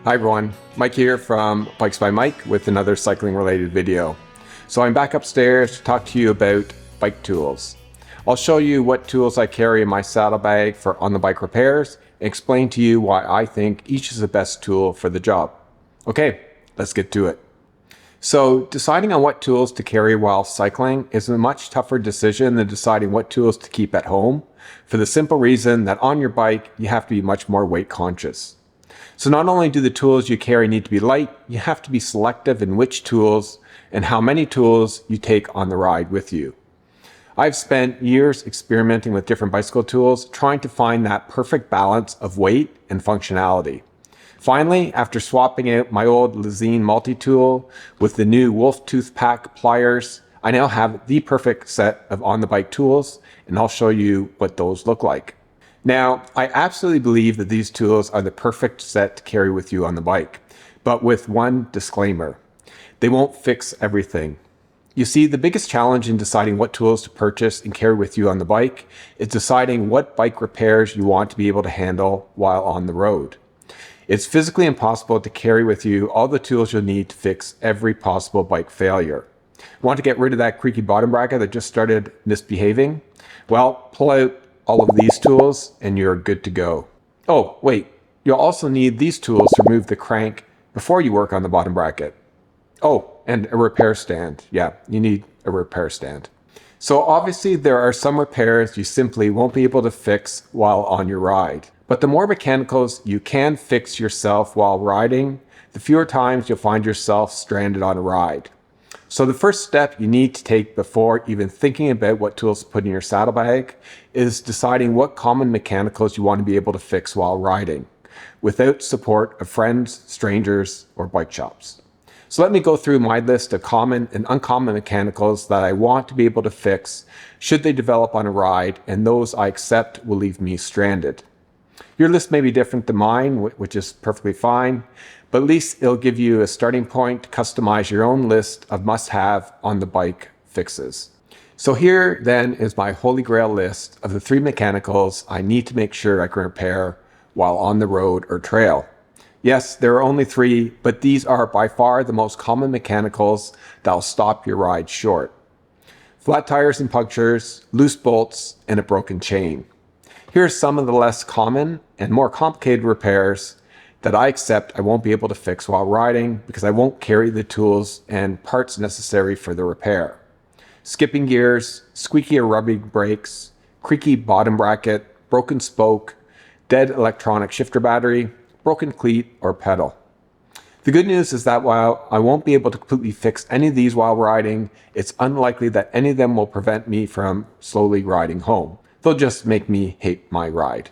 Hi everyone, Mike here from Bikesbymike with another cycling related video. So I'm back upstairs to talk to you about bike tools. I'll show you what tools I carry in my saddlebag for on the bike repairs and explain to you why I think each is the best tool for the job. Okay, let's get to it. So deciding on what tools to carry while cycling is a much tougher decision than deciding what tools to keep at home, for the simple reason that on your bike you have to be much more weight conscious. So not only do the tools you carry need to be light, you have to be selective in which tools and how many tools you take on the ride with you. I've spent years experimenting with different bicycle tools, trying to find that perfect balance of weight and functionality. Finally, after swapping out my old Lezine multi-tool with the new Wolf Tooth Pack pliers, I now have the perfect set of on-the-bike tools, and I'll show you what those look like. Now, I absolutely believe that these tools are the perfect set to carry with you on the bike, but with one disclaimer: they won't fix everything. You see, the biggest challenge in deciding what tools to purchase and carry with you on the bike is deciding what bike repairs you want to be able to handle while on the road. It's physically impossible to carry with you all the tools you'll need to fix every possible bike failure. Want to get rid of that creaky bottom bracket that just started misbehaving? Well, pull out all of these tools and you're good to go. Oh, wait, you'll also need these tools to remove the crank before you work on the bottom bracket. Oh, and a repair stand. Yeah, you need a repair stand. So obviously there are some repairs you simply won't be able to fix while on your ride. But the more mechanicals you can fix yourself while riding, the fewer times you'll find yourself stranded on a ride. So the first step you need to take before even thinking about what tools to put in your saddlebag is deciding what common mechanicals you want to be able to fix while riding, without support of friends, strangers, or bike shops. So let me go through my list of common and uncommon mechanicals that I want to be able to fix should they develop on a ride, and those I accept will leave me stranded. Your list may be different than mine, which is perfectly fine, but at least it'll give you a starting point to customize your own list of must-have on the bike fixes. So here then is my holy grail list of the 3 mechanicals I need to make sure I can repair while on the road or trail. Yes, there are only 3, but these are by far the most common mechanicals that'll stop your ride short. Flat tires and punctures, loose bolts, and a broken chain. Here are some of the less common and more complicated repairs that I accept I won't be able to fix while riding because I won't carry the tools and parts necessary for the repair. Skipping gears, squeaky or rubbing brakes, creaky bottom bracket, broken spoke, dead electronic shifter battery, broken cleat or pedal. The good news is that while I won't be able to completely fix any of these while riding, it's unlikely that any of them will prevent me from slowly riding home. They'll just make me hate my ride.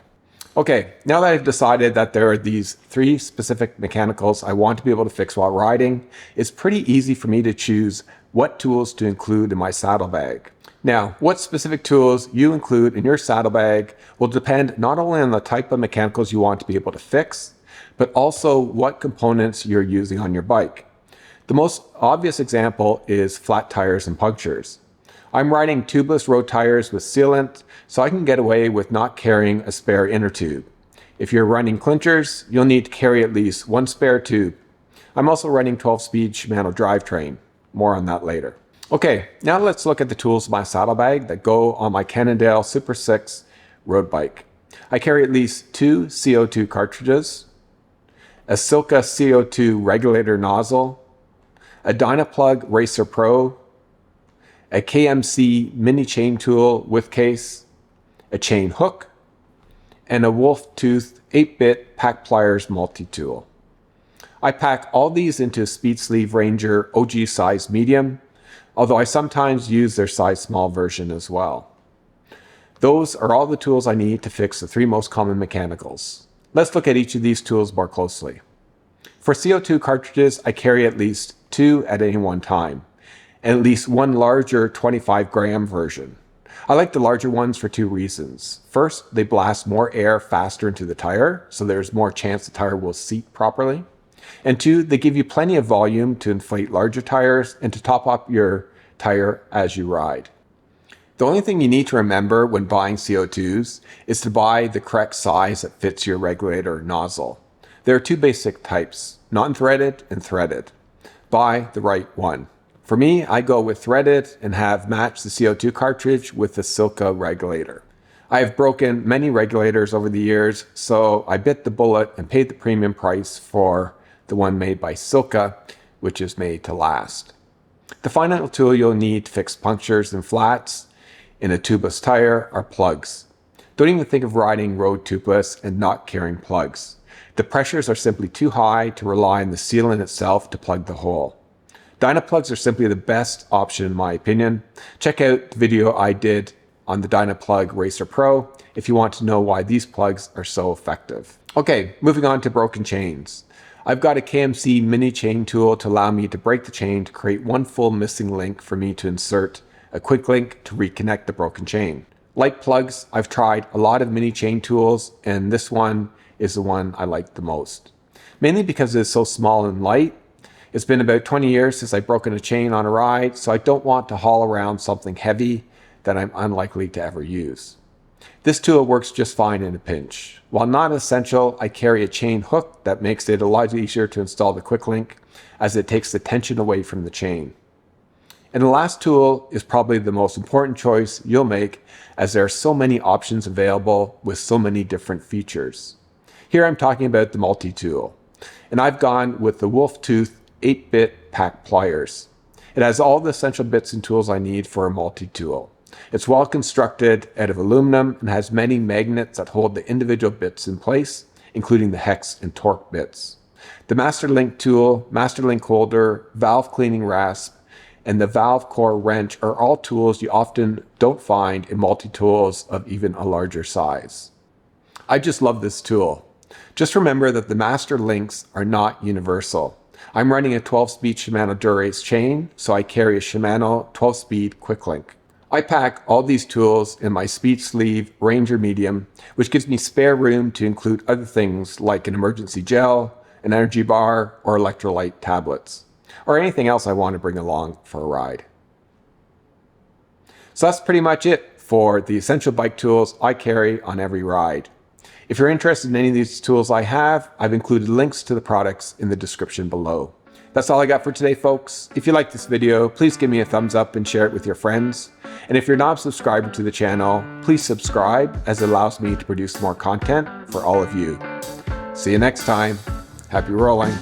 Okay, now that I've decided that there are these 3 specific mechanicals I want to be able to fix while riding, it's pretty easy for me to choose what tools to include in my saddlebag. Now, what specific tools you include in your saddlebag will depend not only on the type of mechanicals you want to be able to fix, but also what components you're using on your bike. The most obvious example is flat tires and punctures. I'm riding tubeless road tires with sealant, so I can get away with not carrying a spare inner tube. If you're running clinchers, you'll need to carry at least 1 spare tube. I'm also running 12-speed Shimano drivetrain. More on that later. Okay, now let's look at the tools in my saddlebag that go on my Cannondale Super 6 road bike. I carry at least 2 CO2 cartridges, a Silka CO2 regulator nozzle, a Dynaplug Racer Pro, a KMC mini chain tool with case, a chain hook, and a Wolf Tooth 8-bit pack pliers multi-tool. I pack all these into a Speed Sleeve Ranger OG size medium, although I sometimes use their size small version as well. Those are all the tools I need to fix the 3 most common mechanicals. Let's look at each of these tools more closely. For CO2 cartridges, I carry at least 2 at any one time, and at least 1 larger 25-gram version. I like the larger ones for 2 reasons. First, they blast more air faster into the tire, so there's more chance the tire will seat properly. And 2, they give you plenty of volume to inflate larger tires and to top up your tire as you ride. The only thing you need to remember when buying CO2s is to buy the correct size that fits your regulator nozzle. There are two basic types, non-threaded and threaded. Buy the right one. For me, I go with threaded and have matched the CO2 cartridge with the Silca regulator. I have broken many regulators over the years, so I bit the bullet and paid the premium price for the one made by Silca, which is made to last. The final tool you'll need to fix punctures and flats in a tubeless tire are plugs. Don't even think of riding road tubeless and not carrying plugs. The pressures are simply too high to rely on the sealant itself to plug the hole. Dynaplugs are simply the best option in my opinion. Check out the video I did on the Dynaplug Racer Pro if you want to know why these plugs are so effective. Okay, moving on to broken chains. I've got a KMC mini chain tool to allow me to break the chain to create one full missing link for me to insert a quick link to reconnect the broken chain. Like plugs, I've tried a lot of mini chain tools, and this one is the one I like the most. Mainly because it is so small and light. It's been about 20 years since I've broken a chain on a ride, so I don't want to haul around something heavy that I'm unlikely to ever use. This tool works just fine in a pinch. While not essential, I carry a chain hook that makes it a lot easier to install the quick link, as it takes the tension away from the chain. And the last tool is probably the most important choice you'll make, as there are so many options available with so many different features. Here I'm talking about the multi-tool, and I've gone with the Wolf Tooth 8-bit pack pliers. It has all the essential bits and tools I need for a multi-tool. It's well constructed out of aluminum and has many magnets that hold the individual bits in place, including the hex and torque bits. The Master Link tool, Master Link holder, valve cleaning rasp, and the valve core wrench are all tools you often don't find in multi-tools of even a larger size. I just love this tool. Just remember that the Master Links are not universal. I'm running a 12-speed Shimano Dura-Ace chain, so I carry a Shimano 12-speed quick link. I pack all these tools in my speed sleeve Ranger medium, which gives me spare room to include other things like an emergency gel, an energy bar, or electrolyte tablets, or anything else I want to bring along for a ride. So that's pretty much it for the essential bike tools I carry on every ride. If you're interested in any of these tools I have, I've included links to the products in the description below. That's all I got for today, folks. If you like this video, please give me a thumbs up and share it with your friends. And if you're not a subscriber to the channel, please subscribe, as it allows me to produce more content for all of you. See you next time. Happy rolling.